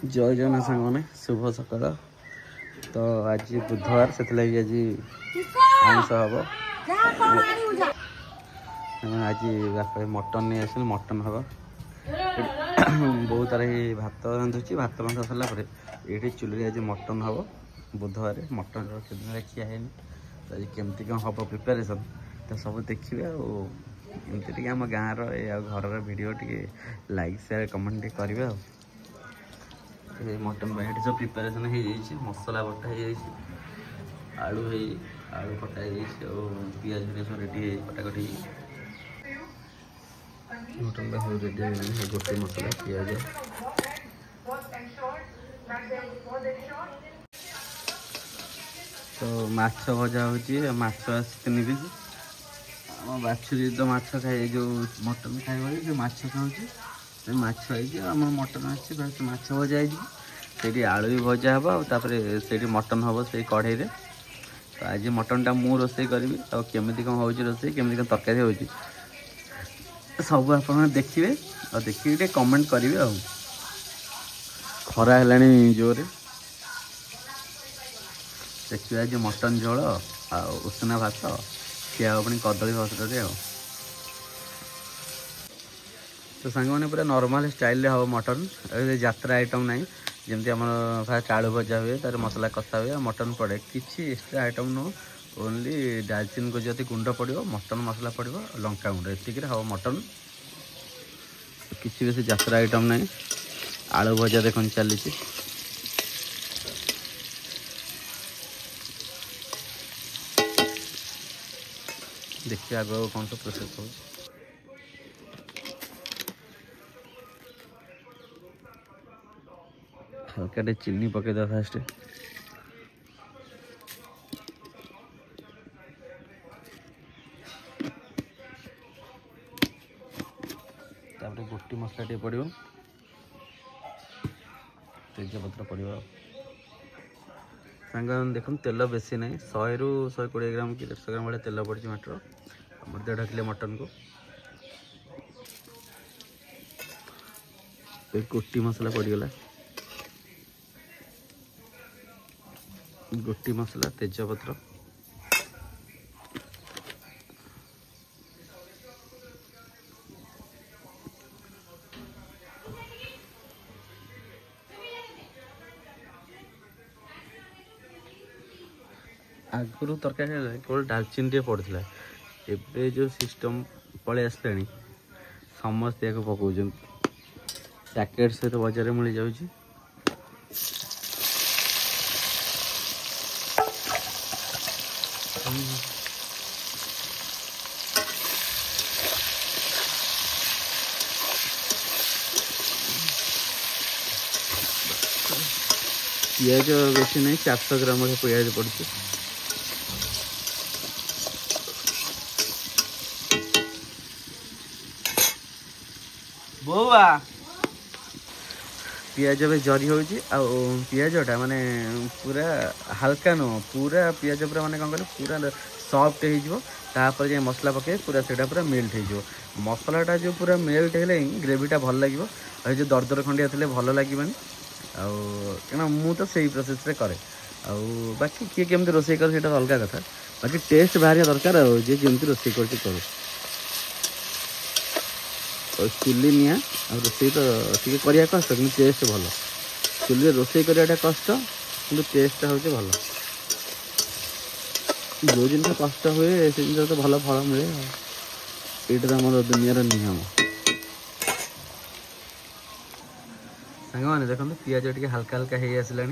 जय जगन्नाथ सांग मैंने शुभ सकाल। तो आज बुधवार से आज आइंस हम आज बापा मटन नहीं आस मटन हम बहुत तार भात रांधुची भात रंधा सारापर ये चुल्ली आज मटन हम बुधवार मटन केदिन खिया है तो आज केमती कौन हम प्रिपेरेसन तो सब देखिए आमती आम गाँव घर वीडियो टे लाइक शेयर कमेंट करेंगे मटन ये सब प्रिपेरेसन हो मसला बटा हो आलू आलू कटा हो पिज सब रेडी कटाकटी मटन सब रेडी गोटे मसला पिज तो माछ भजा हो 3 पीस बाछुरी तो माछ खाए जो मटन खाए जो माछ खाऊँ माछ आम मटन आस माछ भजा हो आलू भी भजा हम से मटन हम से कढ़ई रे तो आज मटन टा मु रोसे करी केमी कौन हो रोसे केमी कौन तरकारी हो सब आप देखिए और देखिए कमेंट करेंगे आ खरा है जोर देखिए आज मटन झोल आ उषना भात खिया अपनी कदली भसरे आ तो सांग मैंने पूरा नॉर्मल स्टाइल हम मटन यात्रा आइटम ना जमी आम फास्ट आलू भजा हुए तार मसला कषा हुए मटन पड़े किसी एक्सट्रा आइटम नुह ओनली दालचीनी गुजराती गुंड पड़ो मटन मसला पड़ो लंका गुंड एतिक हम मटन किसी बेस यात्रा आइटम ना आलू भजा देखो चली देखिए आग कौन सब प्रोसेस हो हल्का चीनी पकईद फास्ट गोटी मसला टे पड़ो तेजपत्र पड़ो सांग देख तेल बेसी ना 100 ରୁ 120 ग्राम कि 150 ग्राम भाई तेल पड़ी मात्र 1.5 किलो मटन को गोटी मसला पड़गला गोटी मसला तेजपत्र आगुरी तरकारी केवल डालचीनी टे पड़ता एबे जो सिस्टम पलि आसला समस्ते या पकाउन पैकेट सहित बजार मिल जाऊँ पिज बेसी नहीं 400 ग्राम पिज पड़े बोवा पिज भी जरी हो पिजटा माने पूरा हल्का नुह पूरा पिज पूरा माने कौन कह पूरा सफ्ट होपर जाए मसला पके पूरा से पूरा मेल्ट हो मसलाटा जो पूरा मेल्ट है ग्रेवीटा भल लगे जो दरदर खंडिया थे भल लगे क्या मु तो सही प्रोसेस रे करे बाकी किए केमती रोसे कर अलग कथा बाकी टेस्ट बाहर दरकार जे जमी रोसे कर चुली निआ रोसे तो टी करा कष्ट कि टेस्ट भल चुली रोसे कराटा कष्ट कि टेस्ट हूँ भल जो जिन कष्ट हुए से जिन तो भल फल मिले ये तो आम दुनियार नियम सांग मैंने देखो पिज टे हल्का हल्का हो आसला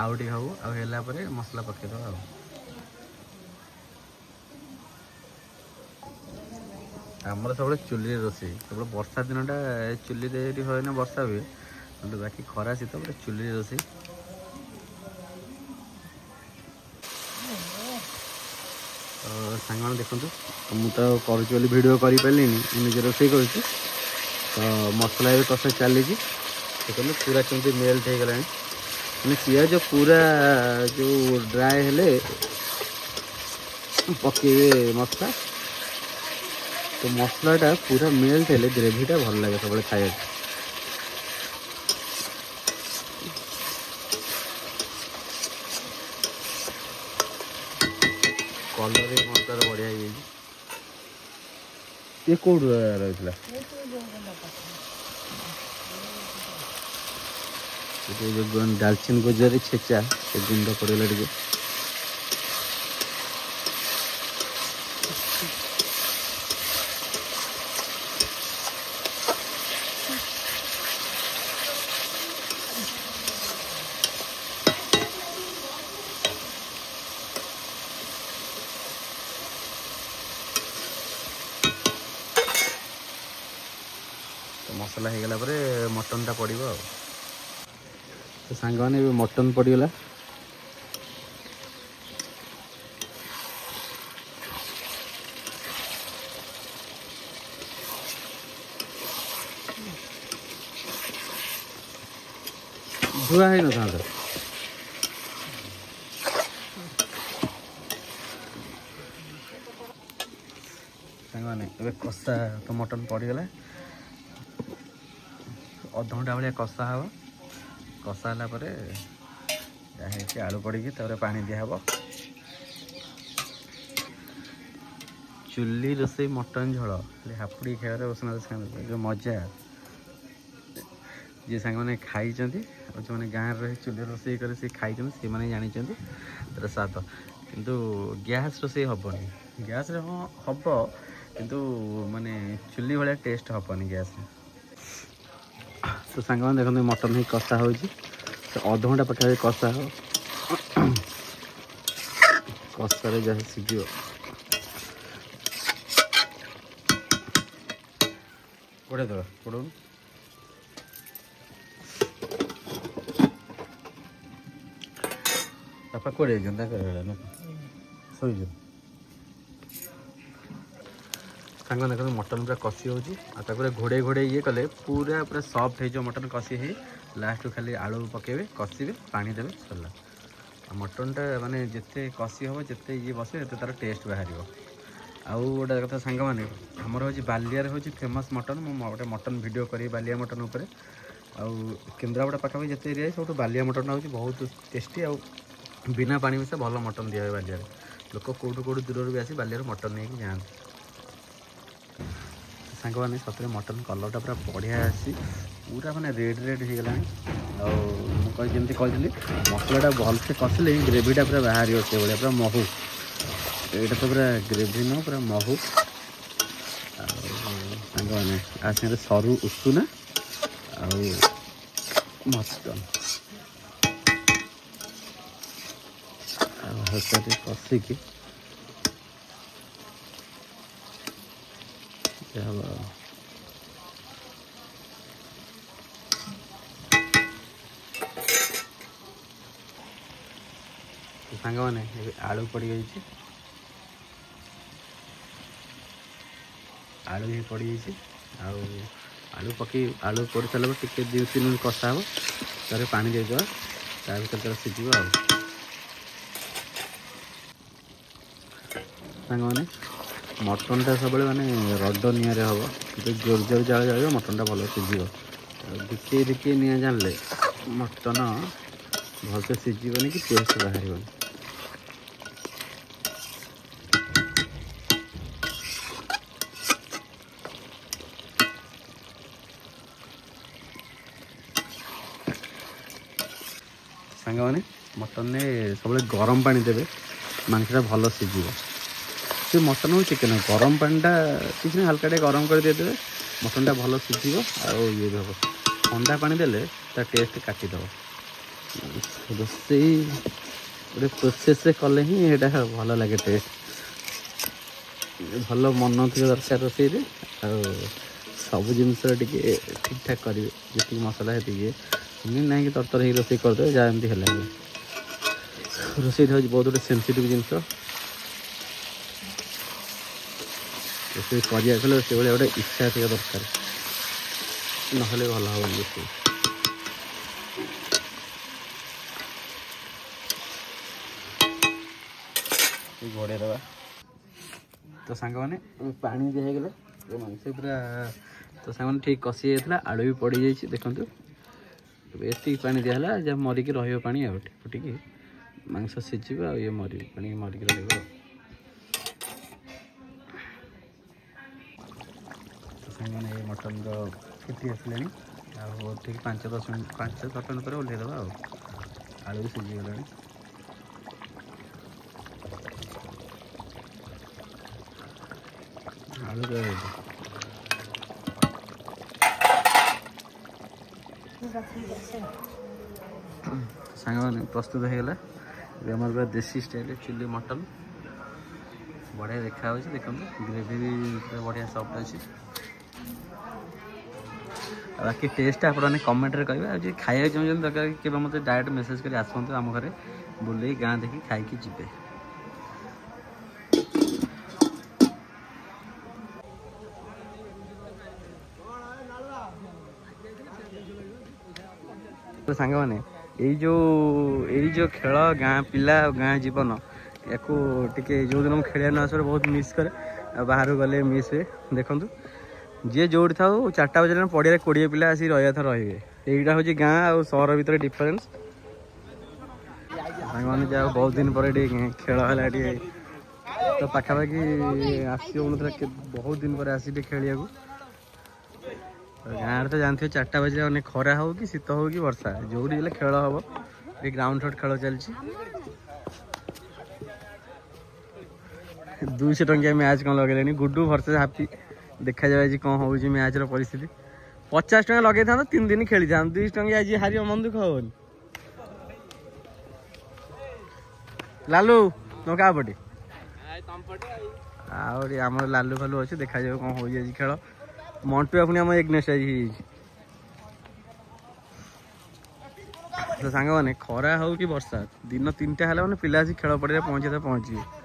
आउ टे हूँ आगे मसला पकईद आमर सब चुली रोसे केवल वर्षा दिनटा चुली हुए ना वर्षा हुए बाकी खरा शीत पूरा चुली रोसे सांग मैंने देखो मुझे करी भिड कर पारे निजे रोसे कर तो मसला भी कषा चली देखो पूरा केमती मेल्ट हो गला पिज पूरा जो ड्राए हेले पकेबे मसला तो मसलाटा पूरा मेल्ट हेले ग्रेवीटा भल लगे सब खाया कलर मसलार बढ़िया ये कौट रही जो डालचिन गुजराती छेचा से गुंड पड़ेगा टे मसला हो गला मटन टा पड़ो तो सांग मैंने मटन पड़गला धुआ है ना सांग मैंने कषा तो मटन पड़गला अध घंटा भाया कषा हम कषा है आलू पड़ी पानी दिहब चुली रोसे मटन झोल हापुड़ी खाइबार उष्णा जो मजा जी सांग मैंने खाई जो मैंने गाँव रही चुली रोसे कर खाई से मैंने जानी तर स्वाद किंतु गैस रोसे हेनी गैस हाँ हम किंतु माने चुली भाया टेस्ट हेनी गैस तो सांग मैंने देखते मटन ही कषा हो अध घंटा पाखे कषा हो कषार जहाँ सीझ कोड़े दबा कोड़ बापा कोड़े शोज सांग देखते मटन पूरा कषि हो घोड़े घोड़े ये कले पूरा पूरा सॉफ्ट हो मटन कषि है लास्ट खाली आलू पकेबे कषिबे पानी देवे सरला मटनटा माने जिते कषि हम जिते ये बसे तार टेस्ट बाहर आउ गोटे कथा सांग मैंने आमर हूँ बालियार हूँ फेमस मटन मुझे मटन वीडियो करी बालिया मटन उपर आउ केन्द्रापड़ा पाखापाखि जिते एरिया सब बालिया मटन हूँ बहुत टेस्टी आउ बिना पानी मिसा भल मटन दिया बालियार लोक कौटू कौटू दूर भी आसी बालियार मटन नहीं जाते सांग मैंने सतरे मटन कलरटा पूरा बढ़िया आसी पूरा मैंने रेड रेड हो गला मुझे कहली मसलाटा भलसे कषिले ग्रेवीटा पूरा बाहर से भाया पूरा महू यहाँ तो पूरा ग्रेवी न पूरा महू सांग मैंने आगे सरू उषुना मटन कषिकी सांग मैंने आलू पड़ गई आलू भी पड़ गई आलू पकई आलू पड़ सारा टे 2-3 मिनट कषा हम तार पानी देदेव तार सीझ सांग मैंने मटनटा सब माने रड निआरे हम जोर जोर जाल जाए मटनटा भल सीझ दिखे दिखे निआ जान मटन भलसे सीझबनी कि टेस्ट बाहर सांग मैंने मटन ने सब गरम पानी देवे मांसटा भल सीझ से मटन हो चिकेन गरम पानीटा किसी ना हल्का गरम कर देदेवे मटनटा भल सीझ ये भी हम ठंडा पानी देले तार टेस्ट काटिदेव रोसे गोटे प्रोसेस कले ही यहाँ भल लगे टेस्ट भल मन थी दरकार रोसे सब जिनस ठीक ठाक करेंगे जी मसला है ना कि तरतर ही रोसे करदे जहाँ एमती है रोसे हूँ बहुत गोटे सेनसीटिव जिनस रोसे करा से गोटे इच्छा थी दरकार ना भल हम रोसे घोड़े दबा तो सांग मैंने पानी दिगला मांस पूरा तो सांग मैंने ठीक कषि जाता आलू भी पड़ जाइए देखो ये पानी दिहला जब मरिकी रही पानी फुटिकी मांस सीझ ये मरी पानी मरिकी रही सामने ये मटन फुटी आसला ठीक 5-10 मिनट 5-7 मिनट पर ओल्हेदबा आलू भी सीझीगला आलू सांग मैंने प्रस्तुत होगा आम पूरा देसी स्टाइल चिली मटन बढ़िया देखा देखो ग्रेवी भी बढ़िया सॉफ्ट अच्छी बाकी टेस्ट आपने कमेंट रे कहे आज खाया चाहिए दरकार कि मत डायरेक्ट मेसेज कर आसतु आम घर बुले गाँ देखी खाई जीवे तो सांग मैंने यही जो खेल गाँ पिला गाँ जीवन या जो दिन खेल न आस बहुत मिस करे बाहर गले मिस हुए देखूँ जी जो था 4टा बजे पड़िया 20 पिला आसी रहा था रे यहीटा हूँ गाँ आ सहर भितर डिफरेन्स मैंने जा बहुत दिन पर खेल है तो पाखापाखि आसो बहुत दिन पर आसी खेलिया गाँव तो जानते 4टा बजे अनेक खरा हो कि शीत हो कि वर्षा जो खेल हम ये ग्राउंड शॉट खेल चलती 200 टंकिया मैच कौन लगे गुड्डू वर्सेस हापी देखा जाए कौन हो मैच परिस्थिति 50 टंका लगे था 3 दिन खेली था 200 टंकिया आज हार मन दुख हेन लालू तुम क्या पटे आम लालू फालू अच्छे देखा जाए कौन हो खेल मंटुआ पुणी आम एग्नेस्ट आज तो सांग मैंने खरा हो कि वर्षा दिन 3टा है मैंने पिला आसी खेल पड़े पहुँचे पहुँचे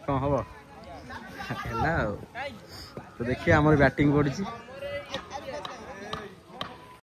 कौन हम तो देखिए आम बैटिंग पड़ी